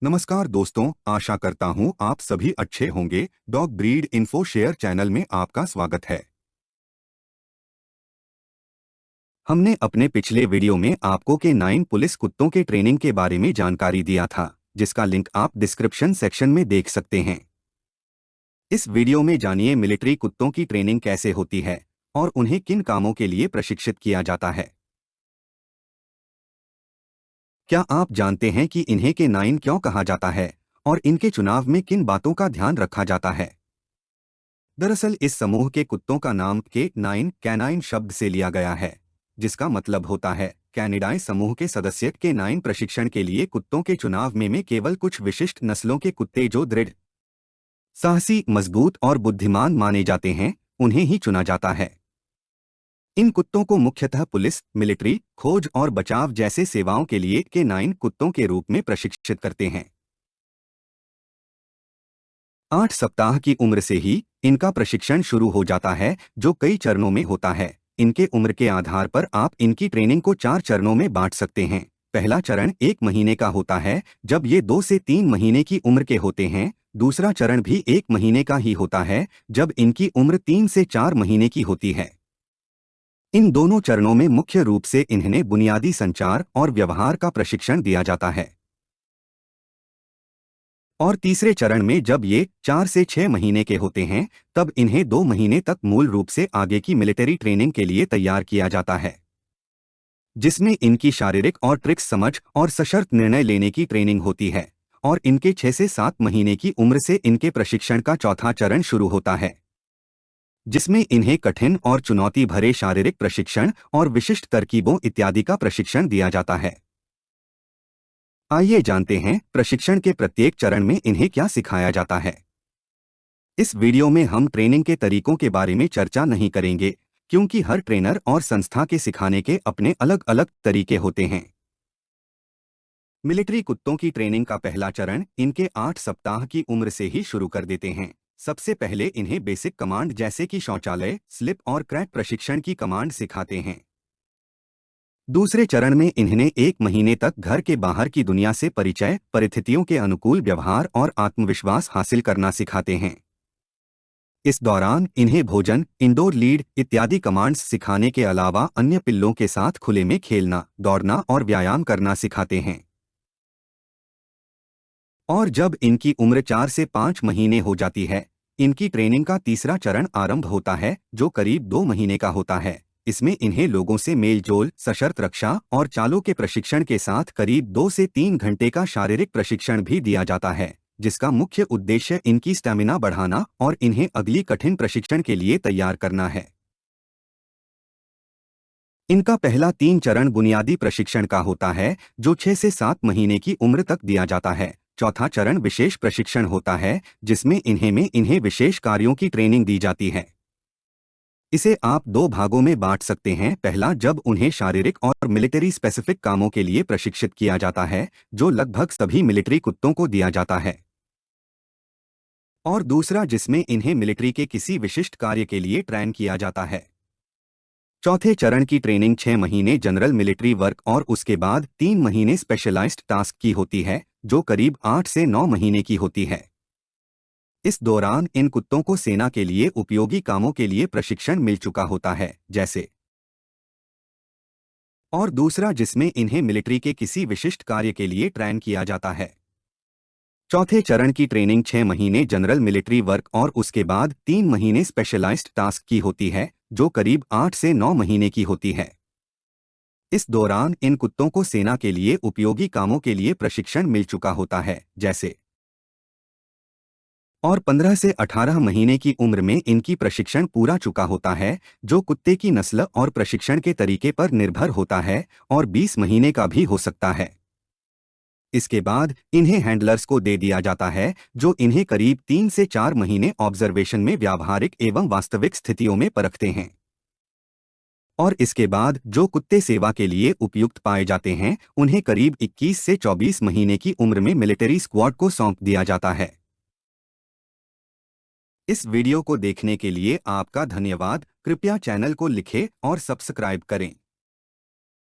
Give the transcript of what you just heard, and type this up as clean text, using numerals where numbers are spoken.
नमस्कार दोस्तों, आशा करता हूँ आप सभी अच्छे होंगे। Dog breed info share channel में आपका स्वागत है। हमने अपने पिछले वीडियो में आपको के9 पुलिस कुत्तों के ट्रेनिंग के बारे में जानकारी दिया था, जिसका लिंक आप डिस्क्रिप्शन सेक्शन में देख सकते हैं। इस वीडियो में जानिए मिलिट्री कुत्तों की ट्रेनिंग कैसे होती है और उन्हें किन कामों के लिए प्रशिक्षित किया जाता है। क्या आप जानते हैं कि इन्हें के9 क्यों कहा जाता है और इनके चुनाव में किन बातों का ध्यान रखा जाता है? दरअसल इस समूह के कुत्तों का नाम के9 कैनाइन शब्द से लिया गया है, जिसका मतलब होता है कैनिडाई समूह के सदस्य। के9 प्रशिक्षण के लिए कुत्तों के चुनाव में केवल कुछ विशिष्ट नस्लों के कुत्ते जो दृढ़, साहसी, मजबूत और बुद्धिमान माने जाते हैं, उन्हें ही चुना जाता है। इन कुत्तों को मुख्यतः पुलिस, मिलिट्री, खोज और बचाव जैसे सेवाओं के लिए के9 कुत्तों के रूप में प्रशिक्षित करते हैं। 8 सप्ताह की उम्र से ही इनका प्रशिक्षण शुरू हो जाता है, जो कई चरणों में होता है। इनके उम्र के आधार पर आप इनकी ट्रेनिंग को 4 चरणों में बांट सकते हैं। पहला चरण 1 महीने का होता है, जब ये 2 से 3 महीने की उम्र के होते हैं। दूसरा चरण भी 1 महीने का ही होता है, जब इनकी उम्र 3 से 4 महीने की होती है। इन दोनों चरणों में मुख्य रूप से इन्हें बुनियादी संचार और व्यवहार का प्रशिक्षण दिया जाता है। और तीसरे चरण में जब ये 4 से 6 महीने के होते हैं, तब इन्हें 2 महीने तक मूल रूप से आगे की मिलिट्री ट्रेनिंग के लिए तैयार किया जाता है, जिसमें इनकी शारीरिक और ट्रिक्स समझ और सशर्त निर्णय लेने की ट्रेनिंग होती है। और इनके 6 से 7 महीने की उम्र से इनके प्रशिक्षण का चौथा चरण शुरू होता है, जिसमें इन्हें कठिन और चुनौती भरे शारीरिक प्रशिक्षण और विशिष्ट तरकीबों इत्यादि का प्रशिक्षण दिया जाता है। आइए जानते हैं प्रशिक्षण के प्रत्येक चरण में इन्हें क्या सिखाया जाता है। इस वीडियो में हम ट्रेनिंग के तरीकों के बारे में चर्चा नहीं करेंगे, क्योंकि हर ट्रेनर और संस्था के सिखाने के अपने अलग अलग तरीके होते हैं। मिलिट्री कुत्तों की ट्रेनिंग का पहला चरण इनके 8 सप्ताह की उम्र से ही शुरू कर देते हैं। सबसे पहले इन्हें बेसिक कमांड जैसे कि शौचालय, स्लिप और क्रैक प्रशिक्षण की कमांड सिखाते हैं। दूसरे चरण में इन्हें 1 महीने तक घर के बाहर की दुनिया से परिचय, परिस्थितियों के अनुकूल व्यवहार और आत्मविश्वास हासिल करना सिखाते हैं। इस दौरान इन्हें भोजन, इंडोर लीड इत्यादि कमांड्स सिखाने के अलावा अन्य पिल्लों के साथ खुले में खेलना, दौड़ना और व्यायाम करना सिखाते हैं। और जब इनकी उम्र 4 से 5 महीने हो जाती है, इनकी ट्रेनिंग का तीसरा चरण आरंभ होता है, जो करीब 2 महीने का होता है। इसमें इन्हें लोगों से मेलजोल, सशर्त रक्षा और चालों के प्रशिक्षण के साथ करीब 2 से 3 घंटे का शारीरिक प्रशिक्षण भी दिया जाता है, जिसका मुख्य उद्देश्य इनकी स्टैमिना बढ़ाना और इन्हें अगली कठिन प्रशिक्षण के लिए तैयार करना है। इनका पहला 3 चरण बुनियादी प्रशिक्षण का होता है, जो 6 से 7 महीने की उम्र तक दिया जाता है। चौथा चरण विशेष प्रशिक्षण होता है, जिसमें इन्हें विशेष कार्यों की ट्रेनिंग दी जाती है। इसे आप 2 भागों में बांट सकते हैं। पहला, जब उन्हें शारीरिक और मिलिट्री स्पेसिफिक कामों के लिए प्रशिक्षित किया जाता है, जो लगभग सभी मिलिट्री कुत्तों को दिया जाता है। और दूसरा, जिसमें इन्हें मिलिट्री के किसी विशिष्ट कार्य के लिए ट्रेन किया जाता है। चौथे चरण की ट्रेनिंग 6 महीने जनरल मिलिट्री वर्क और उसके बाद 3 महीने स्पेशलाइज्ड टास्क की होती है, जो करीब 8 से 9 महीने की होती है। इस दौरान इन कुत्तों को सेना के लिए उपयोगी कामों के लिए प्रशिक्षण मिल चुका होता है, जैसे। और दूसरा, जिसमें इन्हें मिलिट्री के किसी विशिष्ट कार्य के लिए ट्रेन किया जाता है। चौथे चरण की ट्रेनिंग 6 महीने जनरल मिलिट्री वर्क और उसके बाद 3 महीने स्पेशलाइज्ड टास्क की होती है, जो करीब 8 से 9 महीने की होती है। इस दौरान इन कुत्तों को सेना के लिए उपयोगी कामों के लिए प्रशिक्षण मिल चुका होता है, जैसे। और 15 से 18 महीने की उम्र में इनकी प्रशिक्षण पूरा चुका होता है, जो कुत्ते की नस्ल और प्रशिक्षण के तरीके पर निर्भर होता है, और 20 महीने का भी हो सकता है। इसके बाद इन्हें हैंडलर्स को दे दिया जाता है, जो इन्हें करीब 3 से 4 महीने ऑब्जर्वेशन में व्यावहारिक एवं वास्तविक स्थितियों में परखते हैं। और इसके बाद जो कुत्ते सेवा के लिए उपयुक्त पाए जाते हैं, उन्हें करीब 21 से 24 महीने की उम्र में मिलिट्री स्क्वाड को सौंप दिया जाता है। इस वीडियो को देखने के लिए आपका धन्यवाद। कृपया चैनल को लिखें और सब्सक्राइब करें।